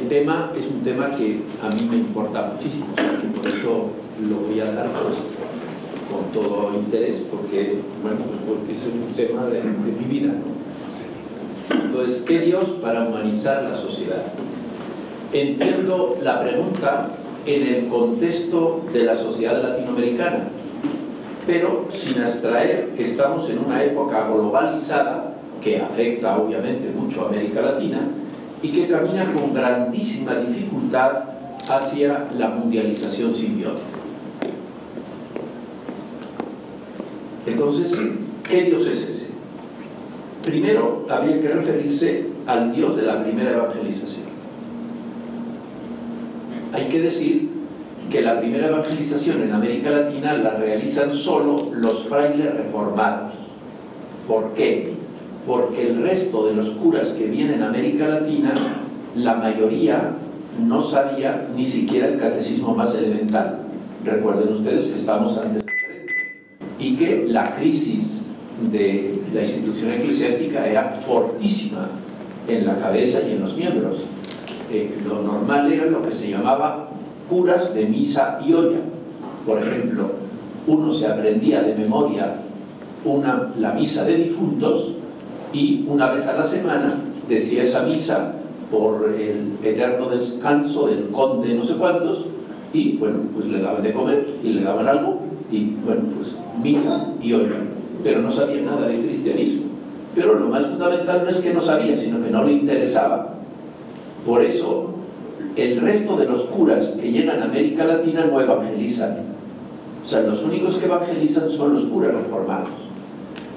el tema es un tema que a mí me importa muchísimo, o sea, que por eso lo voy a dar pues, con todo interés, porque, bueno, pues porque es un tema de mi vida, ¿no? Entonces, ¿qué Dios para humanizar la sociedad? Entiendo la pregunta en el contexto de la sociedad latinoamericana, pero sin abstraer que estamos en una época globalizada que afecta obviamente mucho a América Latina y que camina con grandísima dificultad hacia la mundialización simbiótica. Entonces, ¿qué Dios es ese? Primero, habría que referirse al Dios de la primera evangelización. Hay que decir que la primera evangelización en América Latina la realizan solo los frailes reformados. ¿Por qué? Porque el resto de los curas que vienen a América Latina, la mayoría no sabía ni siquiera el catecismo más elemental. Recuerden ustedes que estamos antes de frente y que la crisis de la institución eclesiástica era fortísima en la cabeza y en los miembros. Lo normal era lo que se llamaba curas de misa y olla. Por ejemplo, uno se aprendía de memoria la misa de difuntos y una vez a la semana decía esa misa por el eterno descanso del conde no sé cuántos, y bueno, pues le daban de comer y le daban algo y bueno, pues misa y olla, pero no sabía nada de cristianismo. Pero lo más fundamental no es que no sabía, sino que no le interesaba. Por eso el resto de los curas que llegan a América Latina no evangelizan. O sea, los únicos que evangelizan son los curas reformados.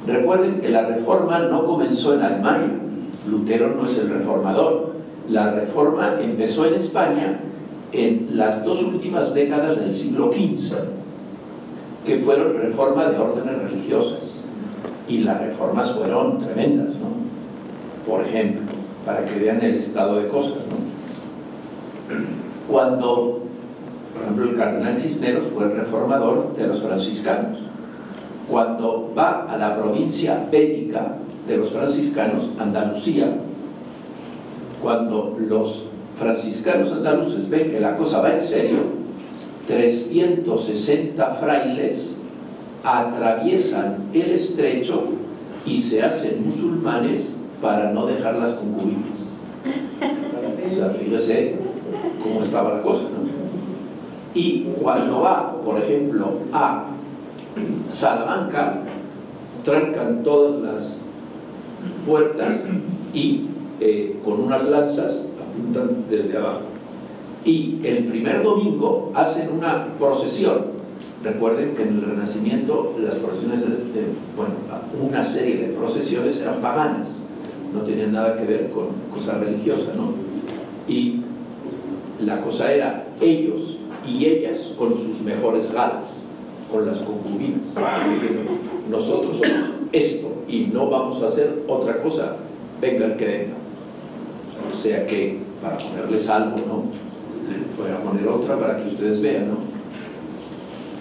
Recuerden que la reforma no comenzó en Alemania. Lutero no es el reformador. La reforma empezó en España en las dos últimas décadas del siglo XV, que fueron reforma de órdenes religiosas. Y las reformas fueron tremendas, ¿no? Por ejemplo, para que vean el estado de cosas, ¿no? Cuando, por ejemplo, el cardenal Cisneros fue el reformador de los franciscanos. Cuando va a la provincia bética de los franciscanos, Andalucía, cuando los franciscanos andaluces ven que la cosa va en serio, 360 frailes atraviesan el estrecho y se hacen musulmanes para no dejar las concubinas. O sea, fíjese cómo estaba la cosa, ¿no? Y cuando va, por ejemplo, a Salamanca, trancan todas las puertas y con unas lanzas apuntan desde abajo. Y el primer domingo hacen una procesión. Recuerden que en el Renacimiento las procesiones, bueno, una serie de procesiones eran paganas, no tenían nada que ver con cosas religiosas, ¿no? Y la cosa era ellos y ellas con sus mejores galas, con las concubinas, diciendo, nosotros somos esto y no vamos a hacer otra cosa, venga el que venga. O sea que, para ponerles algo, ¿no? Voy a poner otra para que ustedes vean, ¿no?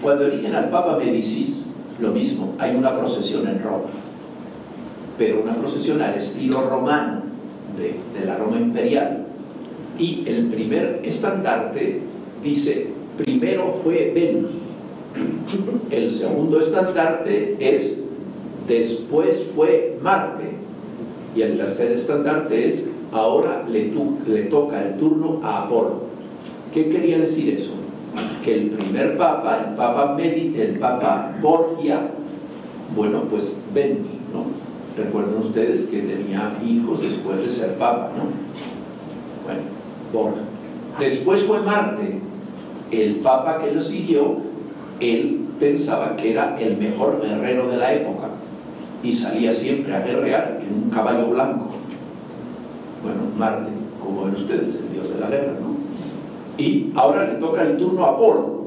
Cuando eligen al Papa Médicis, lo mismo, hay una procesión en Roma, pero una procesión al estilo romano de la Roma imperial, y el primer estandarte dice, primero fue Venus, el segundo estandarte es, después fue Marte, y el tercer estandarte es, ahora le toca el turno a Apolo. ¿Qué quería decir eso? Que el primer papa, el papa Borgia, bueno, pues Venus, ¿no? Recuerden ustedes que tenía hijos después de ser papa, ¿no? Bueno, Borgia. Después fue Marte, el papa que lo siguió, él pensaba que era el mejor guerrero de la época y salía siempre a guerrear en un caballo blanco. Bueno, Marte, como ven ustedes, el dios de la guerra, ¿no? Y ahora le toca el turno a Apolo,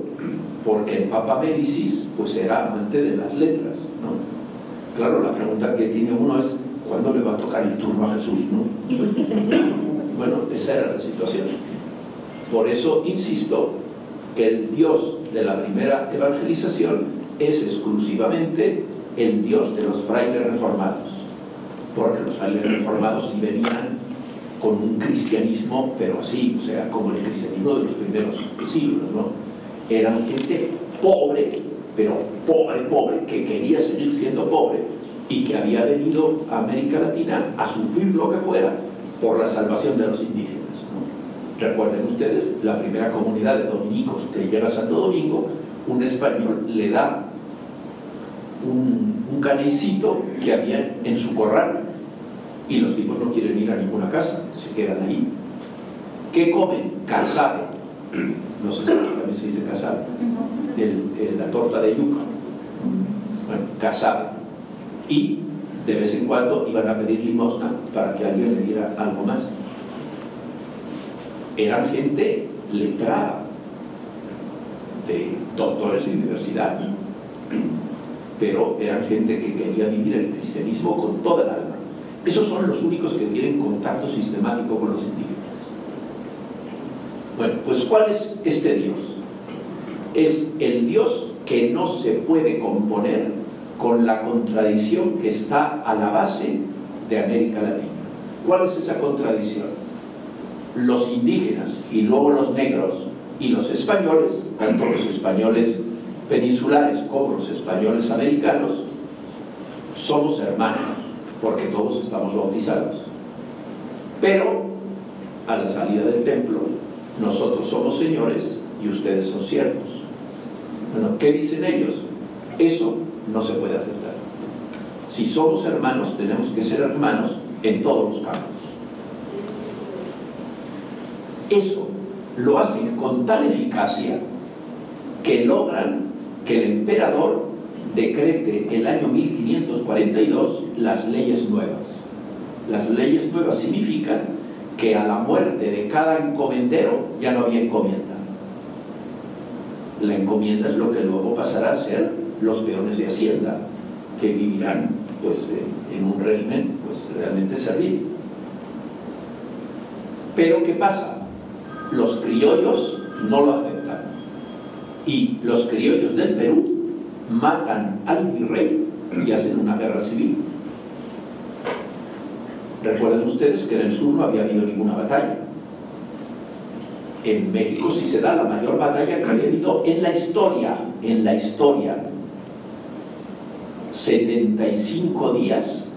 porque el Papa Médicis pues era amante de las letras, ¿no? Claro, la pregunta que tiene uno es, ¿cuándo le va a tocar el turno a Jesús, no? Bueno, esa era la situación. Por eso insisto que el Dios de la primera evangelización es exclusivamente el Dios de los frailes reformados, porque los frailes reformados sí venían con un cristianismo, pero así, o sea, como el cristianismo de los primeros siglos, ¿no? Eran gente pobre, pero pobre, que quería seguir siendo pobre y que había venido a América Latina a sufrir lo que fuera por la salvación de los indígenas, ¿no? Recuerden ustedes, la primera comunidad de dominicos que llega a Santo Domingo, un español le da un canecito que había en su corral y los tipos no quieren ir a ninguna casa, se quedan ahí. ¿Qué comen? Casabe. No sé si también se dice casabe. La torta de yuca. Bueno, casabe. Y de vez en cuando iban a pedir limosna para que alguien le diera algo más. Eran gente letrada, de doctores de universidad, pero eran gente que quería vivir el cristianismo con toda el alma. Esos son los únicos que tienen contacto sistemático con los indígenas. Bueno, pues ¿cuál es este Dios? Es el Dios que no se puede componer con la contradicción que está a la base de América Latina. ¿Cuál es esa contradicción? Los indígenas y luego los negros y los españoles, tanto los españoles peninsulares como los españoles americanos, somos hermanos, porque todos estamos bautizados. Pero a la salida del templo, nosotros somos señores y ustedes son siervos. Bueno, ¿qué dicen ellos? Eso no se puede aceptar. Si somos hermanos, tenemos que ser hermanos en todos los campos. Eso lo hacen con tal eficacia que logran que el emperador decrete el año 1542 las leyes nuevas. Las leyes nuevas significan que a la muerte de cada encomendero ya no había encomienda. La encomienda es lo que luego pasará a ser los peones de hacienda, que vivirán pues en un régimen pues realmente servil. Pero ¿qué pasa? Los criollos no lo aceptan y los criollos del Perú matan al virrey y hacen una guerra civil. Recuerden ustedes que en el sur no había habido ninguna batalla. En México sí se da la mayor batalla que había habido en la historia. 75 días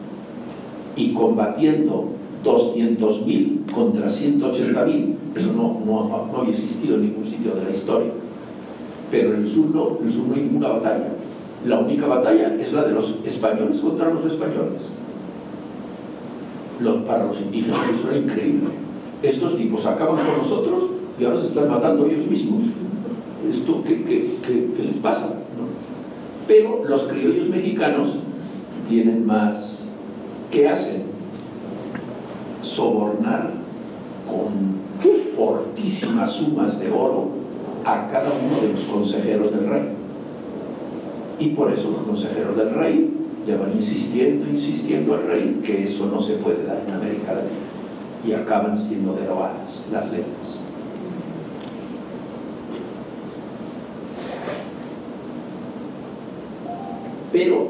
y combatiendo 200.000 contra 180.000. Eso no había existido en ningún sitio de la historia. Pero en el sur no hay ninguna batalla. La única batalla es la de los españoles contra los españoles. Para los indígenas eso era increíble. Estos tipos acaban con nosotros y ahora se están matando ellos mismos. ¿Esto qué les pasa? ¿No? Pero los criollos mexicanos tienen más. ¿Qué hacen? Sobornar con fortísimas sumas de oro a cada uno de los consejeros del rey. Y por eso los consejeros del rey le van insistiendo al rey que eso no se puede dar en América Latina, y acaban siendo derogadas las leyes. Pero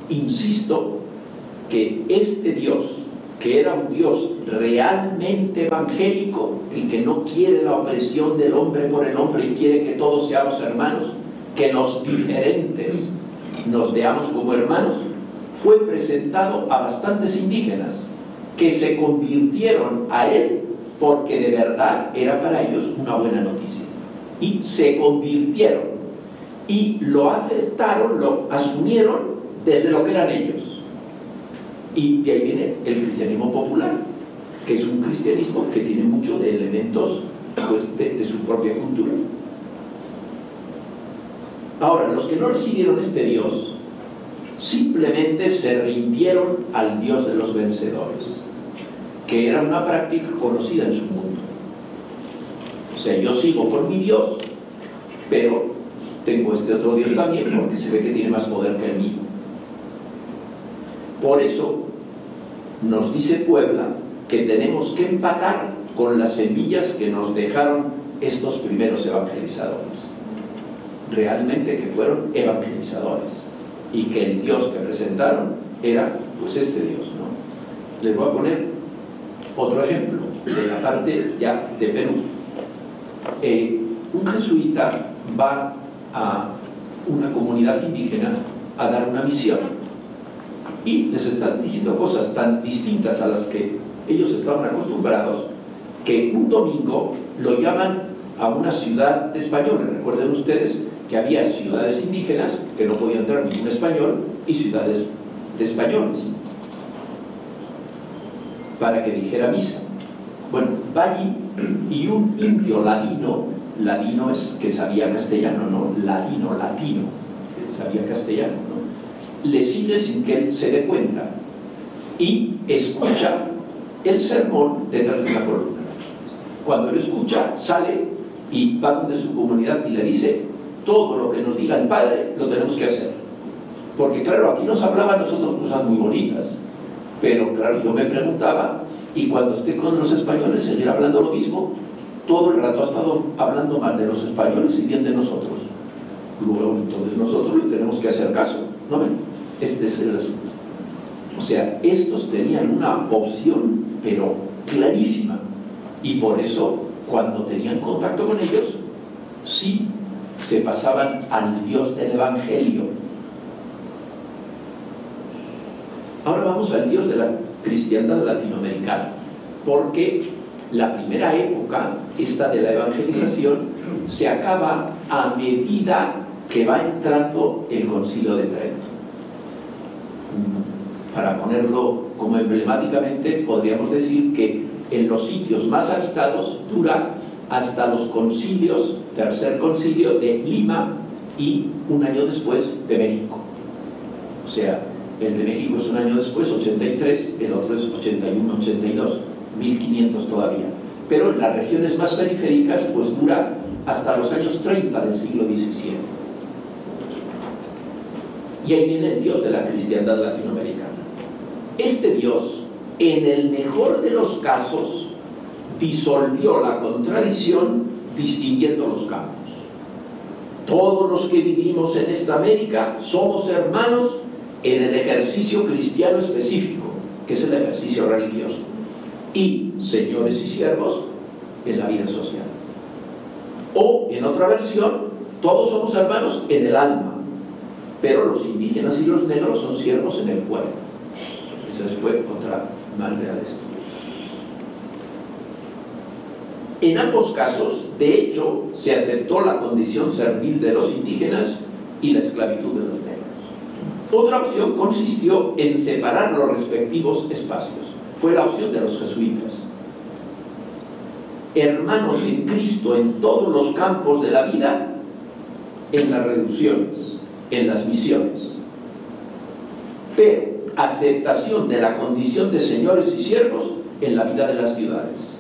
insisto que este Dios, que era un Dios realmente evangélico, el que no quiere la opresión del hombre por el hombre y quiere que todos seamos hermanos, que los diferentes nos veamos como hermanos, fue presentado a bastantes indígenas que se convirtieron a él porque de verdad era para ellos una buena noticia, y se convirtieron y lo aceptaron, lo asumieron desde lo que eran ellos. Y de ahí viene el cristianismo popular, que es un cristianismo que tiene mucho de elementos pues, de su propia cultura. Ahora, los que no recibieron este Dios simplemente se rindieron al Dios de los vencedores, que era una práctica conocida en su mundo. O sea, yo sigo por mi Dios, pero tengo este otro Dios también porque se ve que tiene más poder que el mío. Por eso nos dice Puebla que tenemos que empatar con las semillas que nos dejaron estos primeros evangelizadores. Realmente que fueron evangelizadores y que el Dios que presentaron era pues este Dios, ¿no? Les voy a poner otro ejemplo. de la parte ya de Perú. Un jesuita va a una comunidad indígena a dar una misión y les están diciendo cosas tan distintas a las que ellos estaban acostumbrados que un domingo lo llaman a una ciudad de españoles. Recuerden ustedes que había ciudades indígenas que no podía entrar ningún español y ciudades de españoles para que dijera misa. Bueno, va allí y un indio ladino es que sabía castellano, no latino, que sabía castellano, ¿no? Le sigue sin que él se dé cuenta y escucha el sermón detrás de la columna. Cuando él escucha, sale y va donde su comunidad y le dice: todo lo que nos diga el Padre lo tenemos que hacer. Porque claro, aquí nos hablaban nosotros cosas muy bonitas, pero claro, yo me preguntaba, y cuando esté con los españoles seguirá hablando lo mismo. Todo el rato ha estado hablando mal de los españoles y bien de nosotros. Luego entonces nosotros le tenemos que hacer caso, ¿no ven? Este es el asunto. O sea, estos tenían una opción pero clarísima, y por eso cuando tenían contacto con ellos sí se pasaban al Dios del Evangelio. Ahora vamos al Dios de la cristiandad latinoamericana, porque la primera época, esta de la evangelización, se acaba a medida que va entrando el Concilio de Trento. Para ponerlo como emblemáticamente, podríamos decir que en los sitios más habitados dura hasta los concilios, tercer concilio de Lima y un año después de México. O sea, el de México es un año después, 83, el otro es 81, 82, 1500 todavía. Pero en las regiones más periféricas pues dura hasta los años 30 del siglo XVII. Y ahí viene el Dios de la cristiandad latinoamericana. Este Dios, en el mejor de los casos, disolvió la contradicción distinguiendo los campos. Todos los que vivimos en esta América somos hermanos en el ejercicio cristiano específico, que es el ejercicio religioso, y señores y siervos en la vida social. O, en otra versión, todos somos hermanos en el alma, pero los indígenas y los negros son siervos en el cuerpo. Esa fue otra manera de estudiar. En ambos casos, de hecho, se aceptó la condición servil de los indígenas y la esclavitud de los negros. Otra opción consistió en separar los respectivos espacios. Fue la opción de los jesuitas. Hermanos en Cristo en todos los campos de la vida, en las reducciones, en las misiones. Pero aceptación de la condición de señores y siervos en la vida de las ciudades.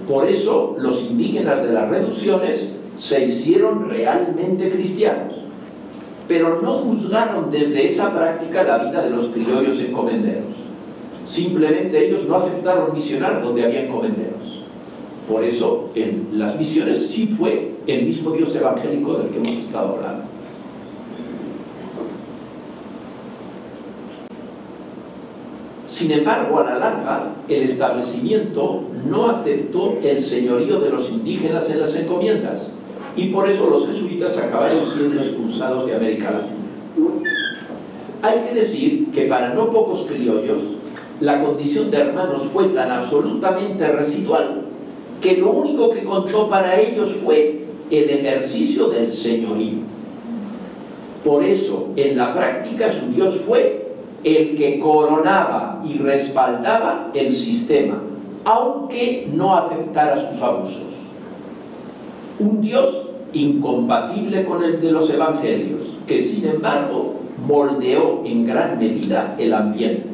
Por eso los indígenas de las reducciones se hicieron realmente cristianos, pero no juzgaron desde esa práctica la vida de los criollos encomenderos. Simplemente ellos no aceptaron misionar donde había encomenderos. Por eso en las misiones sí fue el mismo Dios evangélico del que hemos estado hablando. Sin embargo, a la larga, el establecimiento no aceptó el señorío de los indígenas en las encomiendas, y por eso los jesuitas acabaron siendo expulsados de América Latina. Hay que decir que para no pocos criollos, la condición de hermanos fue tan absolutamente residual que lo único que contó para ellos fue el ejercicio del señorío. Por eso, en la práctica, su Dios fue el que coronaba y respaldaba el sistema, aunque no aceptara sus abusos. Un Dios incompatible con el de los evangelios, que sin embargo moldeó en gran medida el ambiente.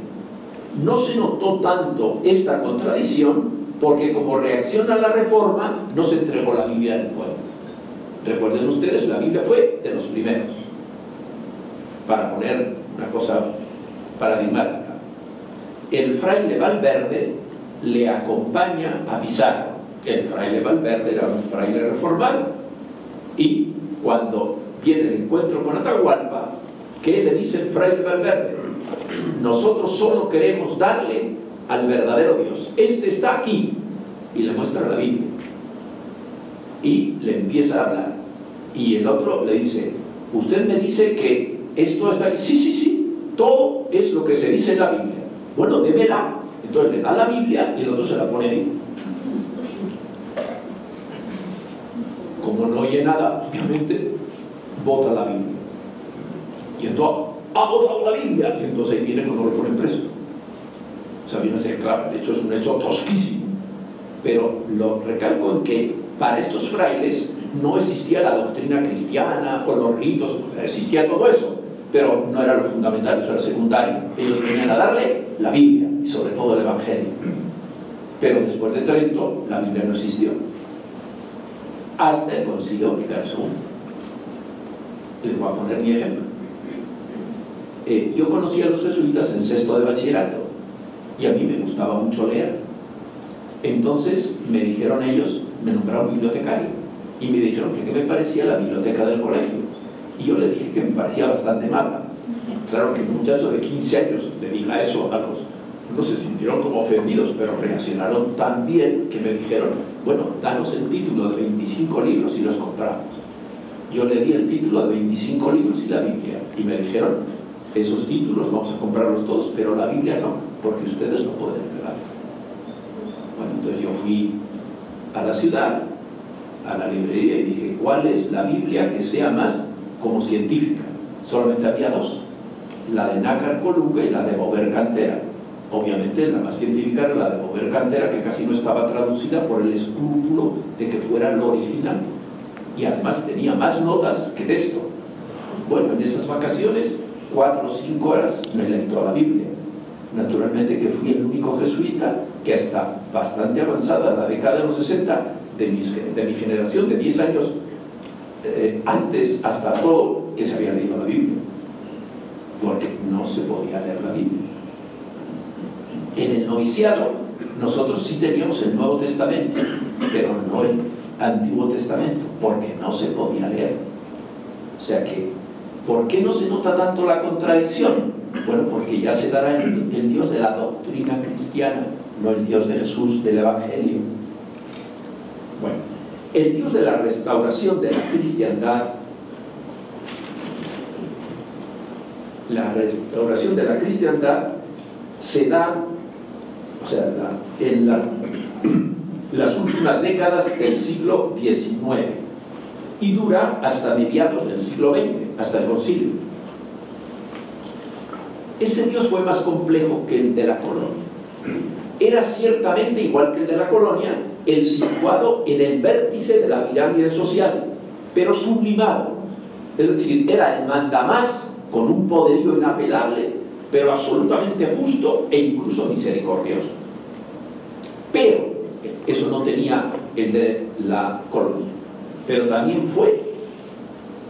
No se notó tanto esta contradicción porque como reacción a la reforma no se entregó la Biblia al pueblo. Recuerden ustedes, la Biblia fue de los primeros, para poner una cosa paradigmática. El fraile Valverde le acompaña a Pizarro. El fraile Valverde era un fraile reformado, y cuando viene el encuentro con Atahualpa, ¿qué le dice el fraile Valverde? Nosotros solo queremos darle al verdadero Dios. Este está aquí. Y le muestra la Biblia. Y le empieza a hablar. Y el otro le dice, usted me dice que esto está aquí. Sí, sí, sí. Todo es lo que se dice en la Biblia. Bueno, démela. Entonces le da la Biblia y el otro se la pone ahí. Como no oye nada, obviamente, bota la Biblia. Y entonces, ha botado la Biblia. Y entonces ahí tiene cuando lo ponen preso. O sea, viene a ser claro, de hecho es un hecho tosquísimo. Pero lo recalco en que para estos frailes no existía la doctrina cristiana o los ritos, existía todo eso, pero no era lo fundamental, eso era secundario. Ellos venían a darle la Biblia y sobre todo el Evangelio. Pero después de Trento, la Biblia no existió. Hasta el Concilio Vaticano II. Les voy a poner mi ejemplo. Yo conocí a los jesuitas en sexto de bachillerato y a mí me gustaba mucho leer. Entonces me dijeron ellos, me nombraron bibliotecario y me dijeron que qué me parecía la biblioteca del colegio. Y yo le dije que me parecía bastante mala. Claro que un muchacho de 15 años le diga eso a los... No se sintieron como ofendidos, pero reaccionaron tan bien que me dijeron, bueno, danos el título de 25 libros y los compramos. Yo le di el título de 25 libros y la Biblia. Y me dijeron, esos títulos vamos a comprarlos todos, pero la Biblia no, porque ustedes no pueden pegar. Bueno, entonces yo fui a la ciudad, a la librería y dije, ¿cuál es la Biblia que sea más como científica? Solamente había dos, la de Nácar Colunga y la de Bover Cantera. Obviamente la más científica era la de Bover Cantera, que casi no estaba traducida por el escrúpulo de que fuera lo original. Y además tenía más notas que texto. Bueno, en esas vacaciones, 4 o 5 horas me leí toda la Biblia. Naturalmente que fui el único jesuita que hasta bastante avanzada, la década de los 60, de mi generación, de 10 años antes, hasta todo, que se había leído la Biblia. Porque no se podía leer la Biblia. En el noviciado, nosotros sí teníamos el Nuevo Testamento, pero no el Antiguo Testamento, porque no se podía leer. O sea que, ¿por qué no se nota tanto la contradicción? Bueno, porque ya se dará el Dios de la doctrina cristiana, no el Dios de Jesús, del Evangelio. Bueno, el Dios de la restauración de la cristiandad, la restauración de la cristiandad se da, o sea, en las últimas décadas del siglo XIX y dura hasta mediados del siglo XX, hasta el Concilio. Ese Dios fue más complejo que el de la colonia. Era ciertamente, igual que el de la colonia, el situado en el vértice de la pirámide social, pero sublimado. Es decir, era el mandamás con un poderío inapelable, pero absolutamente justo e incluso misericordioso. Pero eso no tenía el de la colonia. Pero también fue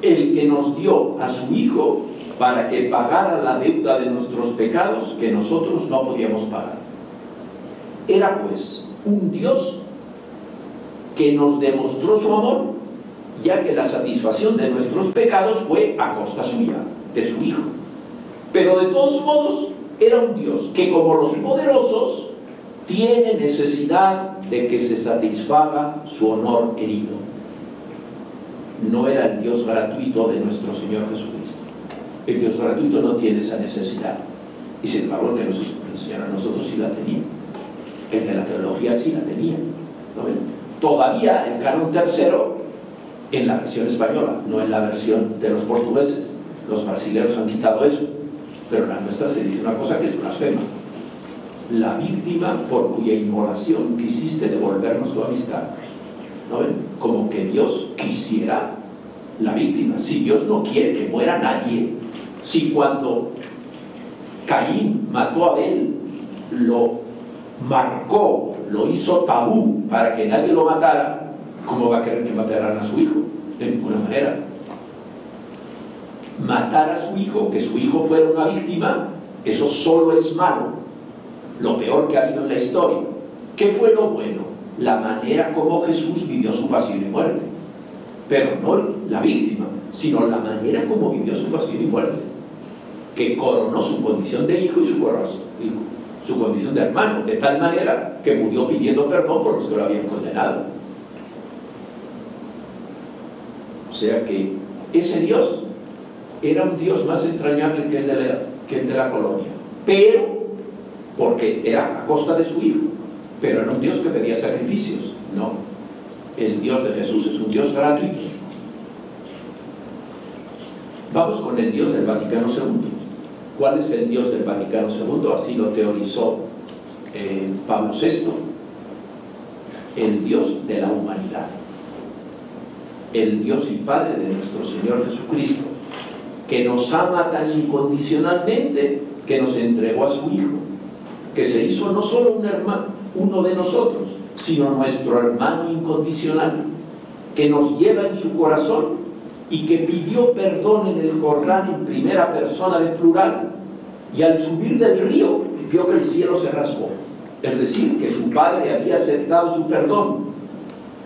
el que nos dio a su Hijo para que pagara la deuda de nuestros pecados que nosotros no podíamos pagar. Era pues un Dios que nos demostró su amor, ya que la satisfacción de nuestros pecados fue a costa suya, de su Hijo. Pero de todos modos era un Dios que, como los poderosos, tiene necesidad de que se satisfaga su honor herido. No era el Dios gratuito de nuestro Señor Jesucristo. El Dios gratuito no tiene esa necesidad. Y sin embargo, el que nos enseñaron a nosotros sí la tenía. El de la teología sí la tenía. ¿No ven? Todavía el canon tercero, en la versión española, no en la versión de los portugueses. Los brasileños han quitado eso. Pero en la nuestra se dice una cosa que es blasfema. La víctima por cuya inmolación quisiste devolvernos tu amistad. ¿No ven? Como que Dios quisiera la víctima. Si Dios no quiere que muera nadie, si cuando Caín mató a Abel lo marcó, lo hizo tabú para que nadie lo matara, ¿cómo va a querer que mataran a su hijo? De ninguna manera. Matar a su hijo, que su hijo fuera una víctima, eso solo es malo. Lo peor que ha habido en la historia. ¿Qué fue lo bueno? La manera como Jesús vivió su pasión y muerte. Pero no la víctima, sino la manera como vivió su pasión y muerte, que coronó su condición de hijo y su condición de hermano, de tal manera que murió pidiendo perdón por los que lo habían condenado. O sea que ese Dios era un Dios más entrañable que el de la colonia, pero porque era a costa de su hijo, pero era un Dios que pedía sacrificios. No, el Dios de Jesús es un Dios gratuito. Vamos con el Dios del Vaticano II. ¿Cuál es el Dios del Vaticano II? Así lo teorizó Pablo VI. El Dios de la humanidad, el Dios y Padre de nuestro Señor Jesucristo, que nos ama tan incondicionalmente que nos entregó a su Hijo, que se hizo no solo un hermano, uno de nosotros, sino nuestro hermano incondicional, que nos lleva en su corazón y que pidió perdón en el Jordán en primera persona de plural, y al subir del río vio que el cielo se rasgó, es decir, que su Padre había aceptado su perdón,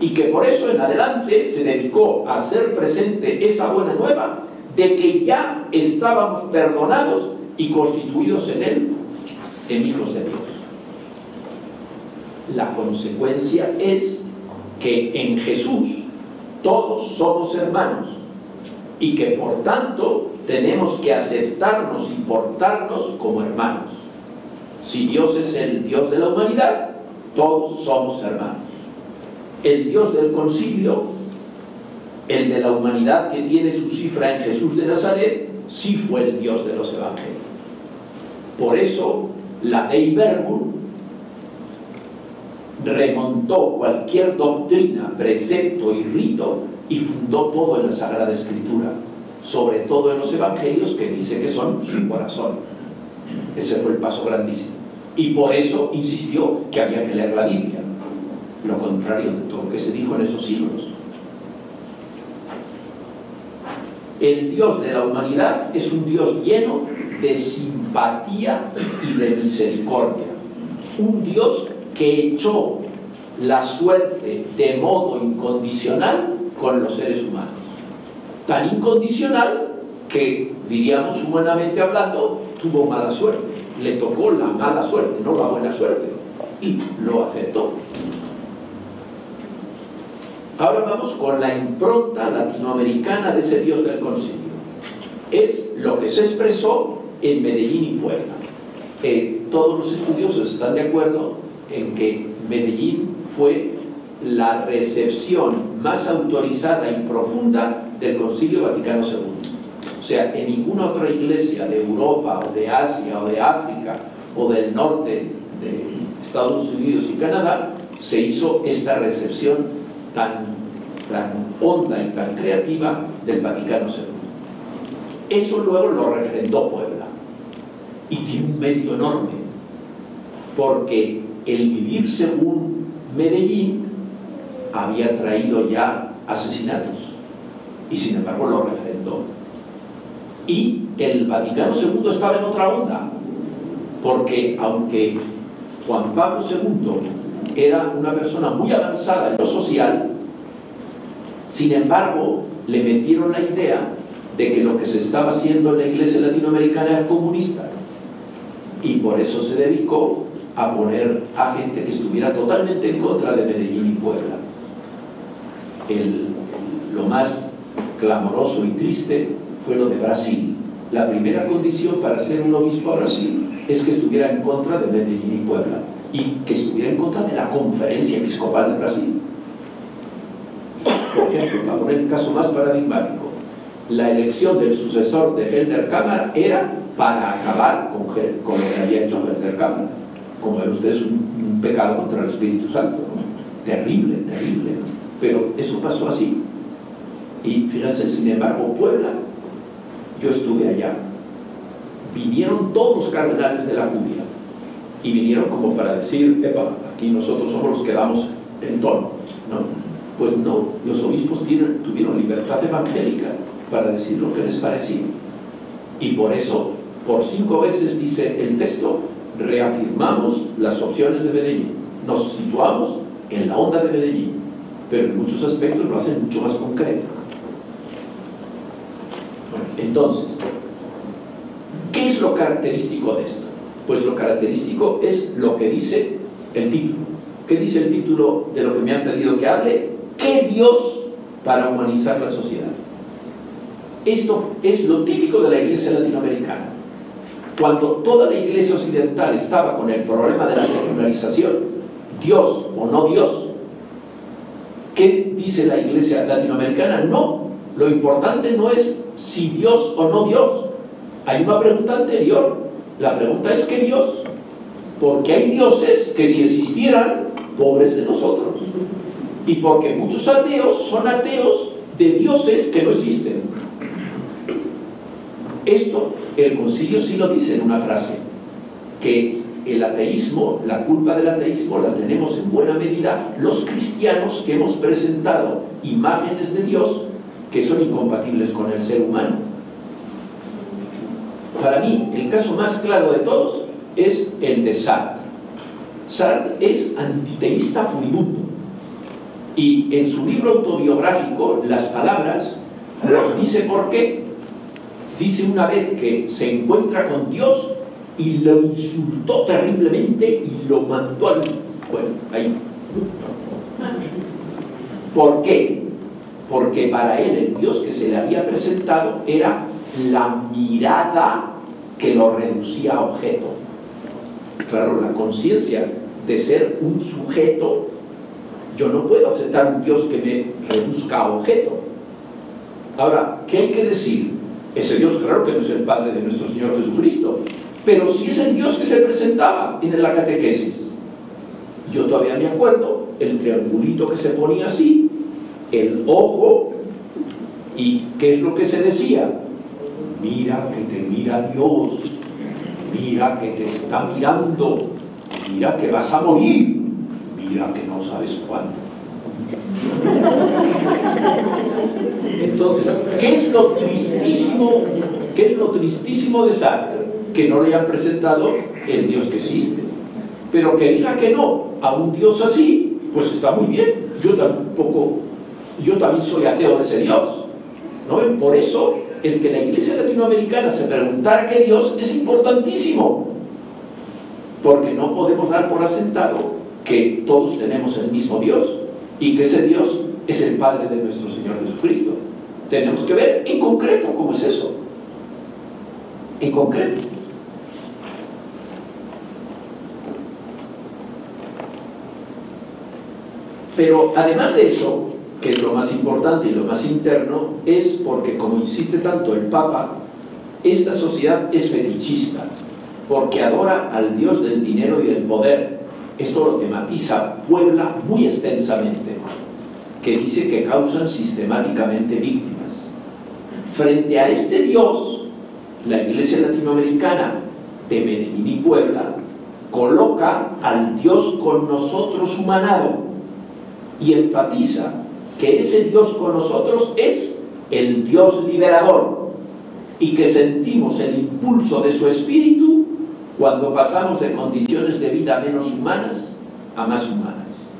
y que por eso en adelante se dedicó a hacer presente esa buena nueva de que ya estábamos perdonados y constituidos en Él en hijos de Dios. La consecuencia es que en Jesús todos somos hermanos y que por tanto tenemos que aceptarnos y portarnos como hermanos. Si Dios es el Dios de la humanidad, todos somos hermanos. El Dios del concilio, el de la humanidad que tiene su cifra en Jesús de Nazaret, sí fue el Dios de los evangelios. Por eso la Dei Verbum remontó cualquier doctrina, precepto y rito y fundó todo en la Sagrada Escritura, sobre todo en los evangelios, que dice que son su corazón. Ese fue el paso grandísimo, y por eso insistió que había que leer la Biblia, lo contrario de todo lo que se dijo en esos siglos. El Dios de la humanidad es un Dios lleno de simpatía y de misericordia, un Dios que echó la suerte de modo incondicional con los seres humanos, tan incondicional que, diríamos humanamente hablando, tuvo mala suerte, le tocó la mala suerte, no la buena suerte, y lo aceptó. Ahora vamos con la impronta latinoamericana de ese Dios del concilio. Es lo que se expresó en Medellín y Puebla. Todos los estudiosos están de acuerdo en que Medellín fue la recepción más autorizada y profunda del Concilio Vaticano II. O sea, en ninguna otra iglesia de Europa o de Asia o de África o del norte de Estados Unidos y Canadá se hizo esta recepción tan honda y tan creativa del Vaticano II. Eso luego lo refrendó Puebla, y tiene un mérito enorme, porque el vivir según Medellín había traído ya asesinatos, y sin embargo lo refrendó. Y el Vaticano II estaba en otra onda, porque aunque Juan Pablo II era una persona muy avanzada en lo social, sin embargo le metieron la idea de que lo que se estaba haciendo en la iglesia latinoamericana era comunista, y por eso se dedicó a poner a gente que estuviera totalmente en contra de Medellín y Puebla. Lo más clamoroso y triste fue lo de Brasil. La primera condición para ser un obispo a Brasil es que estuviera en contra de Medellín y Puebla, y que estuviera en contra de la Conferencia Episcopal de Brasil. Por ejemplo, para poner el caso más paradigmático, la elección del sucesor de Helder Cámara era para acabar con lo que había hecho Helder Cámara. Como ven ustedes, un pecado contra el Espíritu Santo, ¿no? Terrible, terrible, ¿no? Pero eso pasó así. Y fíjense, sin embargo, Puebla, yo estuve allá, vinieron todos los cardenales de la curia, y vinieron como para decir, epa, aquí nosotros somos los que damos el tono, ¿no? Pues no, los obispos tuvieron libertad evangélica para decir lo que les parecía, y por eso, por 5 veces, dice el texto, reafirmamos las opciones de Medellín, nos situamos en la onda de Medellín, pero en muchos aspectos lo hacen mucho más concreto. Bueno, entonces, ¿qué es lo característico de esto? Pues lo característico es lo que dice el título. ¿Qué dice el título de lo que me han pedido que hable? ¿Qué Dios para humanizar la sociedad? Esto es lo típico de la iglesia latinoamericana. Cuando toda la iglesia occidental estaba con el problema de la secularización, Dios o no Dios, ¿qué dice la iglesia latinoamericana? No, lo importante no es si Dios o no Dios. Hay una pregunta anterior. La pregunta es ¿qué Dios? Porque hay dioses que si existieran, pobres de nosotros. Y porque muchos ateos son ateos de dioses que no existen. Esto, el concilio sí lo dice en una frase, que el ateísmo, la culpa del ateísmo la tenemos en buena medida los cristianos que hemos presentado imágenes de Dios que son incompatibles con el ser humano. Para mí, el caso más claro de todos es el de Sartre. Sartre es antiteísta furibundo y en su libro autobiográfico, Las Palabras, nos dice por qué. Dice una vez que se encuentra con Dios y lo insultó terriblemente y lo mandó al... Bueno, ahí. ¿Por qué? Porque para él el Dios que se le había presentado era la mirada que lo reducía a objeto. Claro, la conciencia de ser un sujeto, yo no puedo aceptar un Dios que me reduzca a objeto. Ahora, ¿qué hay que decir? Ese Dios, claro que no es el Padre de nuestro Señor Jesucristo, pero sí es el Dios que se presentaba en la catequesis. Yo todavía me acuerdo, el triangulito que se ponía así, el ojo, y ¿qué es lo que se decía? Mira que te mira Dios, mira que te está mirando, mira que vas a morir, mira que no sabes cuándo. Entonces, ¿qué es lo tristísimo de Sartre? Que no le han presentado el Dios que existe. Pero que diga que no a un Dios así, pues está muy bien. Yo también soy ateo de ese Dios, ¿no? Por eso, el que la iglesia latinoamericana se preguntara qué Dios es importantísimo. Porque no podemos dar por asentado que todos tenemos el mismo Dios y que ese Dios es el Padre de nuestro Señor Jesucristo. Tenemos que ver en concreto cómo es eso. En concreto. Pero además de eso, que es lo más importante y lo más interno, es porque, como insiste tanto el Papa, esta sociedad es fetichista, porque adora al Dios del dinero y del poder. Esto lo tematiza Puebla muy extensamente, que dice que causan sistemáticamente víctimas. Frente a este Dios, la iglesia latinoamericana de Medellín y Puebla coloca al Dios con nosotros humanado y enfatiza que ese Dios con nosotros es el Dios liberador y que sentimos el impulso de su espíritu cuando pasamos de condiciones de vida menos humanas a más humanas.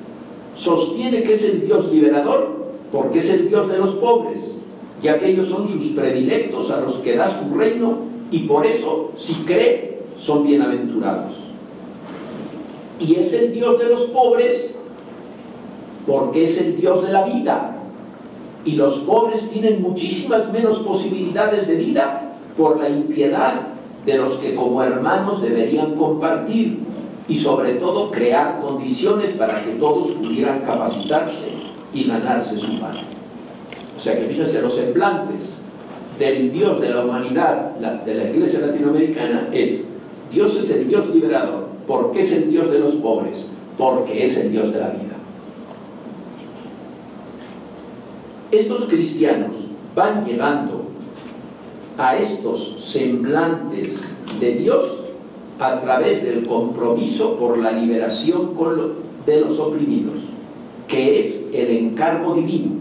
Sostiene que es el Dios liberador porque es el Dios de los pobres, ya que ellos son sus predilectos a los que da su reino y por eso, si creen, son bienaventurados. Y es el Dios de los pobres porque es el Dios de la vida y los pobres tienen muchísimas menos posibilidades de vida por la impiedad de los que como hermanos deberían compartir y sobre todo crear condiciones para que todos pudieran capacitarse y ganarse su pan. O sea que fíjense, los semblantes del Dios de la humanidad de la iglesia latinoamericana es: Dios es el Dios liberador. ¿Por qué es el Dios de los pobres? Porque es el Dios de la vida. Estos cristianos van llegando a estos semblantes de Dios a través del compromiso por la liberación de los oprimidos, que es el encargo divino,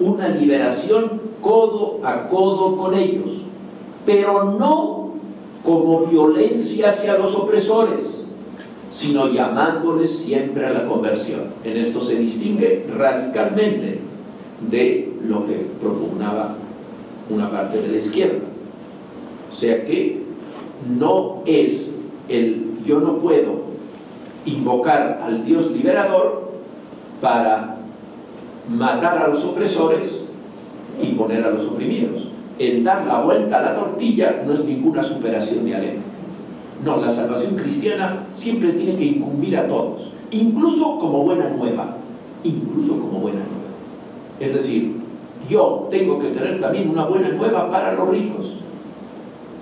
una liberación codo a codo con ellos, pero no como violencia hacia los opresores, sino llamándoles siempre a la conversión. En esto se distingue radicalmente de lo que propugnaba una parte de la izquierda. O sea que no es yo no puedo invocar al Dios liberador para matar a los opresores y poner a los oprimidos. El dar la vuelta a la tortilla no es ninguna superación dialéctica. No, la salvación cristiana siempre tiene que incumbir a todos, incluso como buena nueva, incluso como buena nueva. Es decir, yo tengo que tener también una buena nueva para los ricos.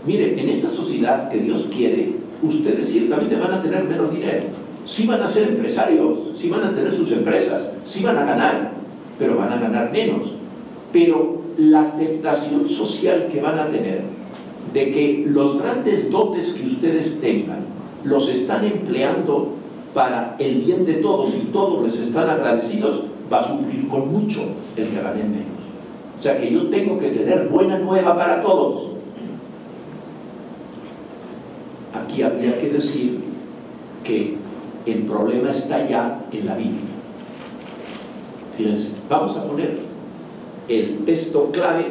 Mire, en esta sociedad que Dios quiere, ustedes ciertamente van a tener menos dinero. Sí van a ser empresarios, sí van a tener sus empresas, sí van a ganar, pero van a ganar menos. Pero la aceptación social que van a tener de que los grandes dotes que ustedes tengan los están empleando para el bien de todos y todos les están agradecidos, va a suplir con mucho el que ganen menos. O sea que yo tengo que tener buena nueva para todos. Aquí habría que decir que el problema está ya en la Biblia. Fíjense, vamos a poner el texto clave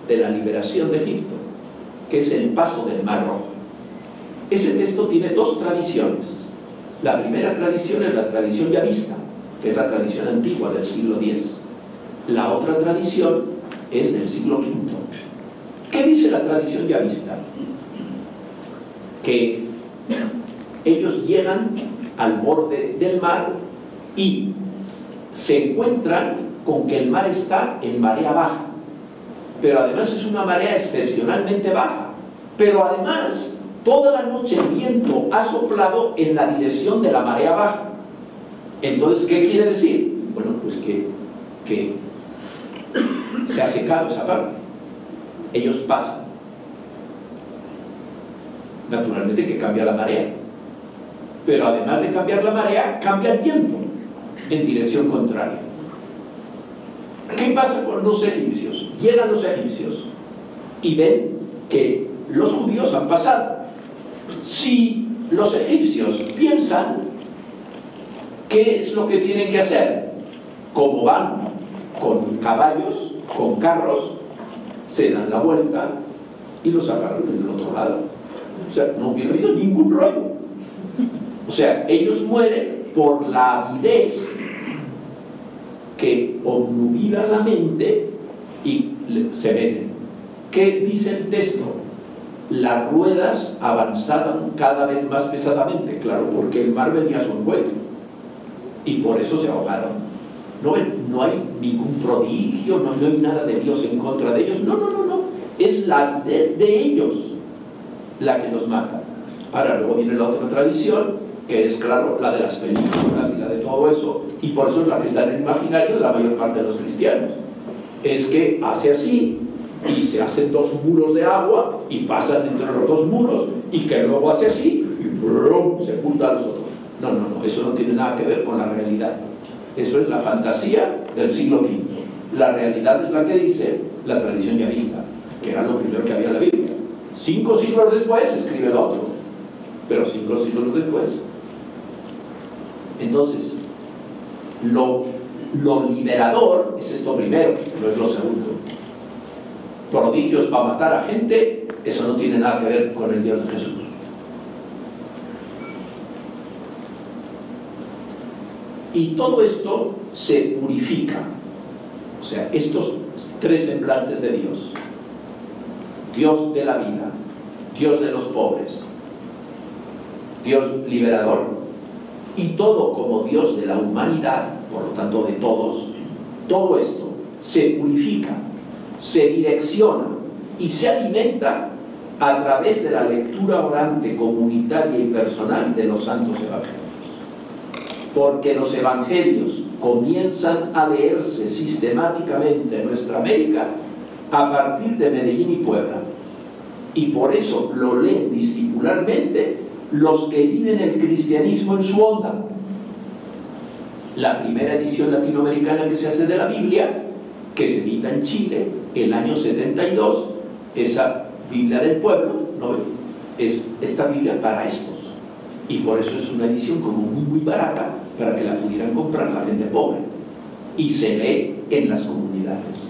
de la liberación de Egipto, que es el paso del Mar Rojo. Ese texto tiene dos tradiciones. La primera tradición es la tradición yavista, que es la tradición antigua del siglo X. La otra tradición es del siglo V. ¿Qué dice la tradición yavista? Que ellos llegan al borde del mar y se encuentran con que el mar está en marea baja, pero además es una marea excepcionalmente baja, pero además toda la noche el viento ha soplado en la dirección de la marea baja. Entonces, ¿qué quiere decir? Bueno, pues que se ha secado esa parte. Ellos pasan. Naturalmente que cambia la marea, pero además de cambiar la marea, cambia el viento en dirección contraria. ¿Qué pasa con los egipcios? Llegan los egipcios y ven que los judíos han pasado. Si los egipcios piensan, ¿qué es lo que tienen que hacer? Como van con caballos, con carros, se dan la vuelta y los agarran del otro lado. O sea, no hubiera habido ningún rollo. O sea, ellos mueren por la avidez que obnubila la mente y se meten. ¿Qué dice el texto? Las ruedas avanzaban cada vez más pesadamente, claro, porque el mar venía a su encuentro y por eso se ahogaron. No hay ningún prodigio, no hay nada de Dios en contra de ellos, no, es la avidez de ellos la que los mata. Ahora luego viene la otra tradición, que es, claro, la de las películas y la de todo eso, y por eso es la que está en el imaginario de la mayor parte de los cristianos. Es que hace así, y se hacen dos muros de agua, y pasan entre los dos muros, y que luego hace así, y ¡brum!, se junta a los otros. No, eso no tiene nada que ver con la realidad. Eso es la fantasía del siglo V. La realidad es la que dice la tradición yavista, que era lo primero que había en la Biblia. 5 siglos después se escribe el otro, pero 5 siglos después. Entonces, lo liberador es esto primero, no es lo segundo. Prodigios para matar a gente, eso no tiene nada que ver con el Dios de Jesús. Y todo esto se purifica. O sea, estos 3 semblantes de Dios: Dios de la vida, Dios de los pobres, Dios liberador, y todo como Dios de la humanidad, por lo tanto de todos. Todo esto se purifica, se direcciona y se alimenta a través de la lectura orante, comunitaria y personal de los santos evangelios. Porque los evangelios comienzan a leerse sistemáticamente en nuestra América a partir de Medellín y Puebla, y por eso lo leen discipularmente los que viven el cristianismo en su onda. La primera edición latinoamericana que se hace de la Biblia, que se edita en Chile el año 72, esa Biblia del pueblo, ¿no? Es esta Biblia para estos, y por eso es una edición como muy barata, para que la pudieran comprar la gente pobre, y se lee en las comunidades.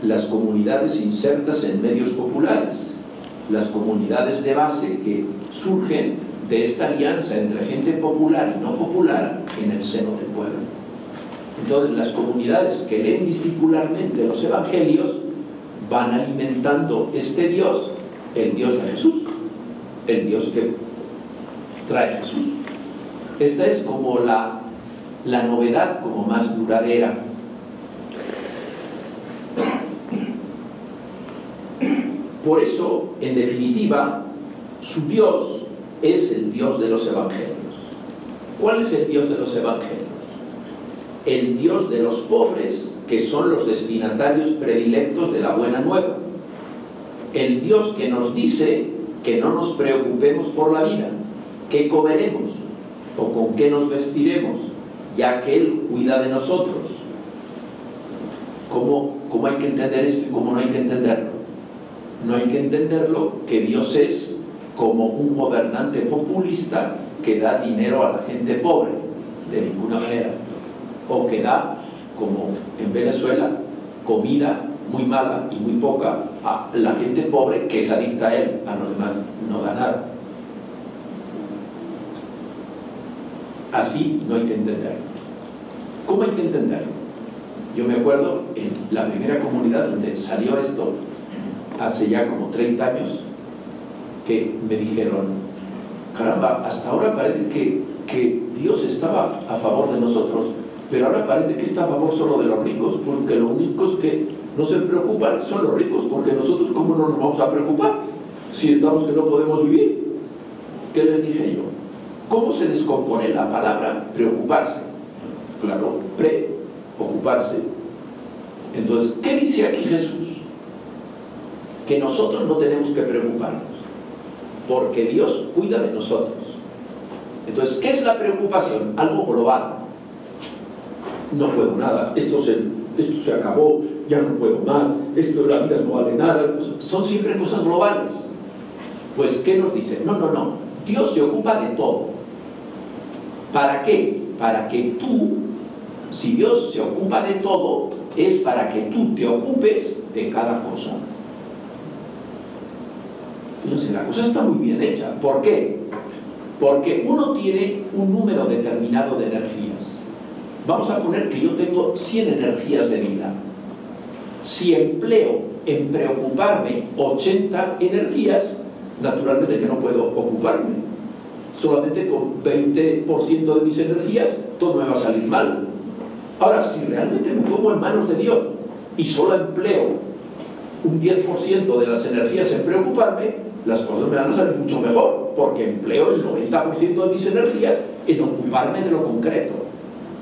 las comunidades insertas en medios populares, las comunidades de base que surgen de esta alianza entre gente popular y no popular en el seno del pueblo. Entonces, las comunidades que leen discipularmente los evangelios van alimentando este Dios, el Dios de Jesús, el Dios que trae Jesús. Esta es como la novedad como más duradera. Por eso, en definitiva, su Dios es el Dios de los evangelios. ¿Cuál es el Dios de los evangelios? El Dios de los pobres, que son los destinatarios predilectos de la buena nueva. El Dios que nos dice que no nos preocupemos por la vida, qué comeremos o con qué nos vestiremos, ya que Él cuida de nosotros. ¿Cómo hay que entender esto y cómo no hay que entenderlo? No hay que entenderlo que Dios es como un gobernante populista que da dinero a la gente pobre, de ninguna manera. O que da, como en Venezuela, comida muy mala y muy poca a la gente pobre que es adicta a él, a los demás no da nada. Así no hay que entenderlo. ¿Cómo hay que entenderlo? Yo me acuerdo en la primera comunidad donde salió esto, hace ya como 30 años, que me dijeron, caramba, hasta ahora parece que Dios estaba a favor de nosotros, pero ahora parece que está a favor solo de los ricos, porque los únicos que no se preocupan son los ricos, porque nosotros ¿cómo no nos vamos a preocupar si estamos que no podemos vivir? ¿Qué les dije yo? ¿Cómo se descompone la palabra preocuparse? Claro, preocuparse. Entonces, ¿qué dice aquí Jesús? Que nosotros no tenemos que preocuparnos, porque Dios cuida de nosotros. Entonces, ¿qué es la preocupación? Algo global. No puedo nada, esto se acabó, ya no puedo más, esto de la vida no vale nada. Son siempre cosas globales. Pues, ¿qué nos dice? No, Dios se ocupa de todo. ¿Para qué? Para que tú, si Dios se ocupa de todo, es para que tú te ocupes de cada cosa. Entonces, la cosa está muy bien hecha. ¿Por qué? Porque uno tiene un número determinado de energías. Vamos a poner que yo tengo 100 energías de vida. Si empleo en preocuparme 80 energías, naturalmente que no puedo ocuparme. Solamente con 20% de mis energías todo me va a salir mal. Ahora, si realmente me pongo en manos de Dios y solo empleo un 10% de las energías en preocuparme, las cosas me van a salir mucho mejor, porque empleo el 90% de mis energías en ocuparme de lo concreto.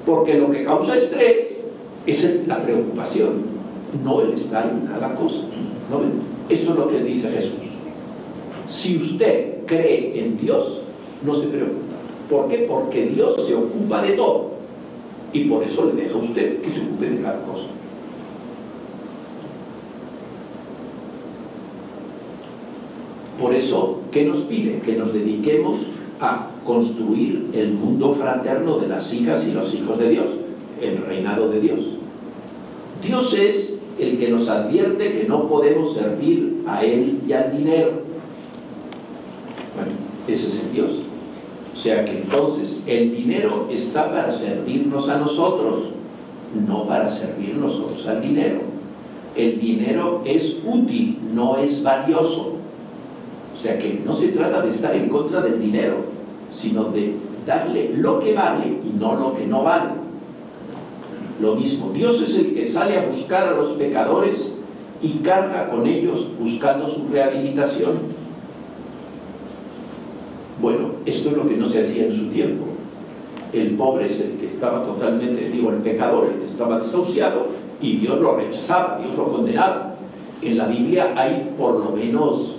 Porque lo que causa estrés es la preocupación, no el estar en cada cosa. ¿No ven? Esto es lo que dice Jesús. Si usted cree en Dios, no se preocupa. ¿Por qué? Porque Dios se ocupa de todo. Y por eso le deja a usted que se ocupe de cada cosa. Por eso, ¿qué nos pide? Que nos dediquemos a construir el mundo fraterno de las hijas y los hijos de Dios, el reinado de Dios. Dios es el que nos advierte que no podemos servir a Él y al dinero. Bueno, ese es el Dios. O sea que entonces el dinero está para servirnos a nosotros, no para servir nosotros al dinero. El dinero es útil, no es valioso. O sea que no se trata de estar en contra del dinero, sino de darle lo que vale y no lo que no vale. Lo mismo, Dios es el que sale a buscar a los pecadores y carga con ellos buscando su rehabilitación. Bueno, esto es lo que no se hacía en su tiempo. El pobre es el que estaba totalmente, el pecador, el que estaba desahuciado, y Dios lo rechazaba, Dios lo condenaba. En la Biblia hay por lo menos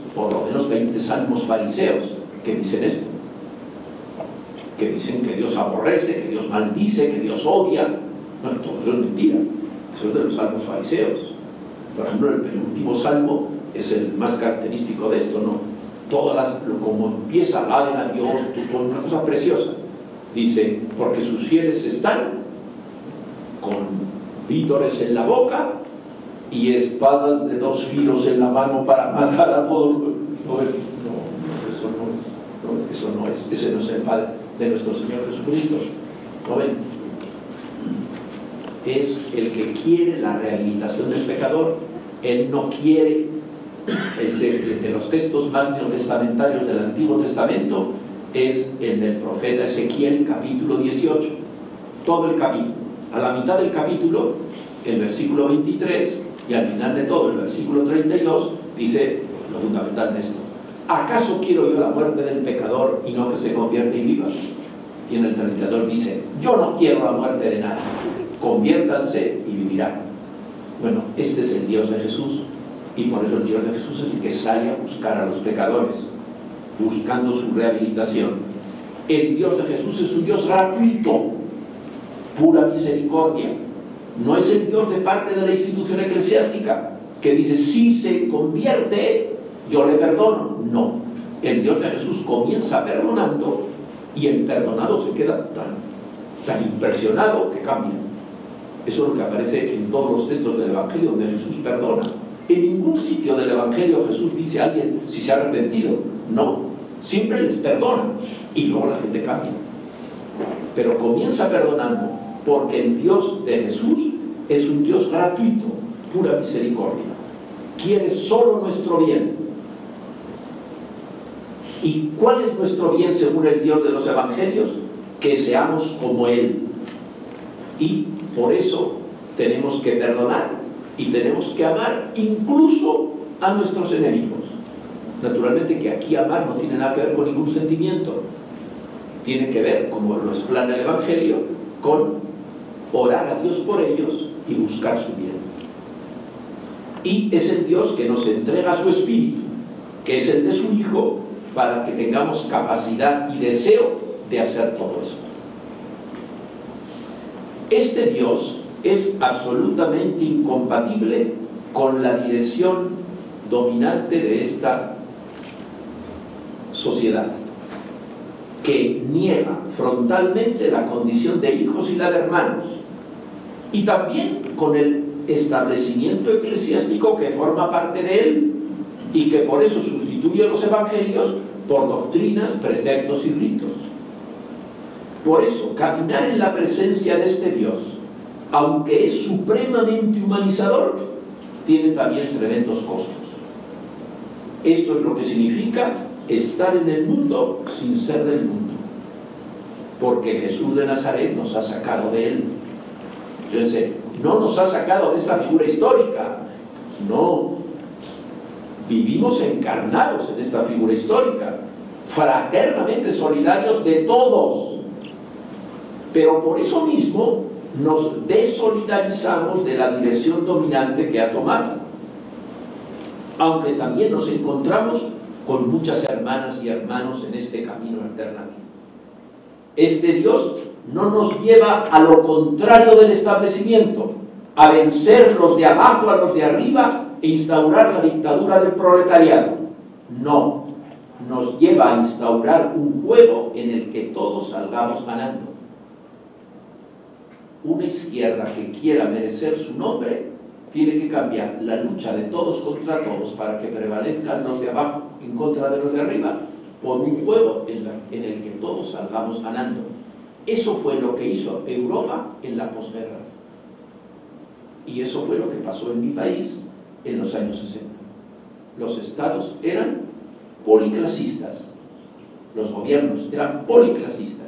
20 salmos fariseos que dicen esto, que dicen que Dios aborrece, que Dios maldice, que Dios odia. Bueno, todo eso es mentira. Eso es de los salmos fariseos. Por ejemplo, el penúltimo salmo es el más característico de esto, ¿no? Como empieza, alaben a Dios, una cosa preciosa. Dice, porque sus fieles están con vítores en la boca y espadas de 2 filos en la mano para matar a todo. No, eso no es. Ese no es el Padre de nuestro Señor Jesucristo. ¿No ven? Es el que quiere la rehabilitación del pecador. Él no quiere, de los textos más neotestamentarios del Antiguo Testamento, es el del profeta Ezequiel, capítulo 18. Todo el capítulo. A la mitad del capítulo, el versículo 23, y al final de todo, el versículo 32, dice lo fundamental de esto: ¿acaso quiero yo la muerte del pecador y no que se convierta y viva? Y en el 32 dice: yo no quiero la muerte de nadie, conviértanse y vivirán. Bueno, este es el Dios de Jesús, y por eso el Dios de Jesús es el que sale a buscar a los pecadores, buscando su rehabilitación. El Dios de Jesús es un Dios gratuito, pura misericordia. No es el Dios de parte de la institución eclesiástica que dice: si se convierte, yo le perdono. No, el Dios de Jesús comienza perdonando, y el perdonado se queda tan impresionado que cambia. Eso es lo que aparece en todos los textos del Evangelio donde Jesús perdona. En ningún sitio del Evangelio Jesús dice a alguien si se ha arrepentido. No, siempre les perdona y luego la gente cambia. Pero comienza perdonando, porque el Dios de Jesús es un Dios gratuito, pura misericordia. Quiere solo nuestro bien. ¿Y cuál es nuestro bien según el Dios de los Evangelios? Que seamos como Él. Y por eso tenemos que perdonar y tenemos que amar incluso a nuestros enemigos. Naturalmente que aquí amar no tiene nada que ver con ningún sentimiento. Tiene que ver, como lo explica el Evangelio, con orar a Dios por ellos y buscar su bien. Y es el Dios que nos entrega su Espíritu, que es el de su Hijo, para que tengamos capacidad y deseo de hacer todo eso. Este Dios es absolutamente incompatible con la dirección dominante de esta sociedad, que niega frontalmente la condición de hijos y la de hermanos, y también con el establecimiento eclesiástico que forma parte de él, y que por eso sustituye los evangelios por doctrinas, preceptos y ritos. Por eso, caminar en la presencia de este Dios, aunque es supremamente humanizador, tiene también tremendos costos. Esto es lo que significa estar en el mundo sin ser del mundo, porque Jesús de Nazaret nos ha sacado de él. Entonces, no nos ha sacado de esta figura histórica, no. Vivimos encarnados en esta figura histórica, fraternamente solidarios de todos, pero por eso mismo nos desolidarizamos de la dirección dominante que ha tomado, aunque también nos encontramos con muchas hermanas y hermanos en este camino alternativo. Este Dios no nos lleva a lo contrario del establecimiento, a vencer los de abajo a los de arriba e instaurar la dictadura del proletariado. No, nos lleva a instaurar un juego en el que todos salgamos ganando. Una izquierda que quiera merecer su nombre tiene que cambiar la lucha de todos contra todos para que prevalezcan los de abajo en contra de los de arriba por un juego en el que todos salgamos ganando. Eso fue lo que hizo Europa en la posguerra. Y eso fue lo que pasó en mi país en los años 60. Los estados eran policlasistas, los gobiernos eran policlasistas.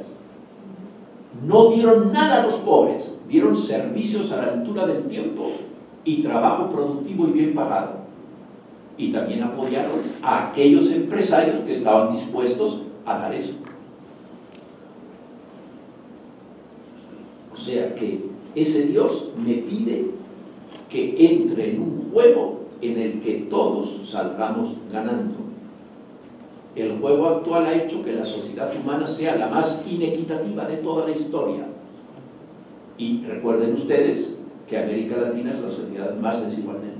No dieron nada a los pobres, dieron servicios a la altura del tiempo y trabajo productivo y bien pagado. Y también apoyaron a aquellos empresarios que estaban dispuestos a dar eso. O sea que ese Dios me pide que entre en un juego en el que todos salgamos ganando. El juego actual ha hecho que la sociedad humana sea la más inequitativa de toda la historia. Y recuerden ustedes que América Latina es la sociedad más desigual del mundo.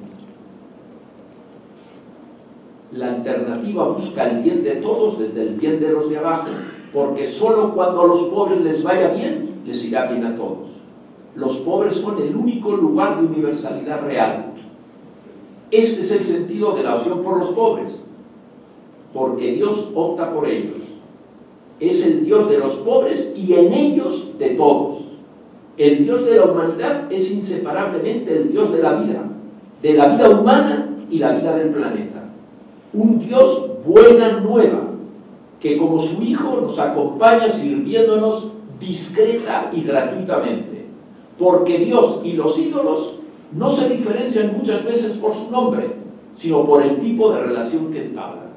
La alternativa busca el bien de todos desde el bien de los de abajo, porque solo cuando a los pobres les vaya bien, les irá bien a todos. Los pobres son el único lugar de universalidad real. Este es el sentido de la oración por los pobres, porque Dios opta por ellos. Es el Dios de los pobres y en ellos de todos. El Dios de la humanidad es inseparablemente el Dios de la vida humana y la vida del planeta. Un Dios buena nueva, que como su Hijo nos acompaña sirviéndonos discreta y gratuitamente, porque Dios y los ídolos no se diferencian muchas veces por su nombre, sino por el tipo de relación que entablan.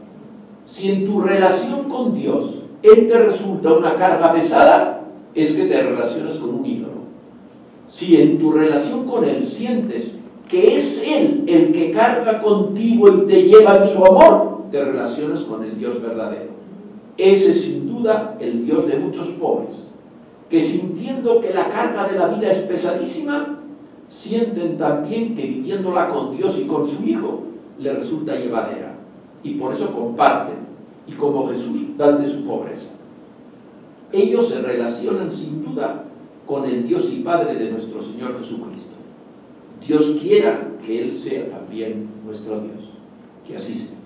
Si en tu relación con Dios Él te resulta una carga pesada, es que te relacionas con un ídolo. Si en tu relación con Él sientes que es Él el que carga contigo y te lleva en su amor, te relacionas con el Dios verdadero. Ese es sin duda el Dios de muchos pobres, que sintiendo que la carga de la vida es pesadísima, sienten también que viviéndola con Dios y con su Hijo, le resulta llevadera. Y por eso comparten, y como Jesús dan de su pobreza. Ellos se relacionan sin duda con el Dios y Padre de nuestro Señor Jesucristo. Dios quiera que Él sea también nuestro Dios. Que así sea.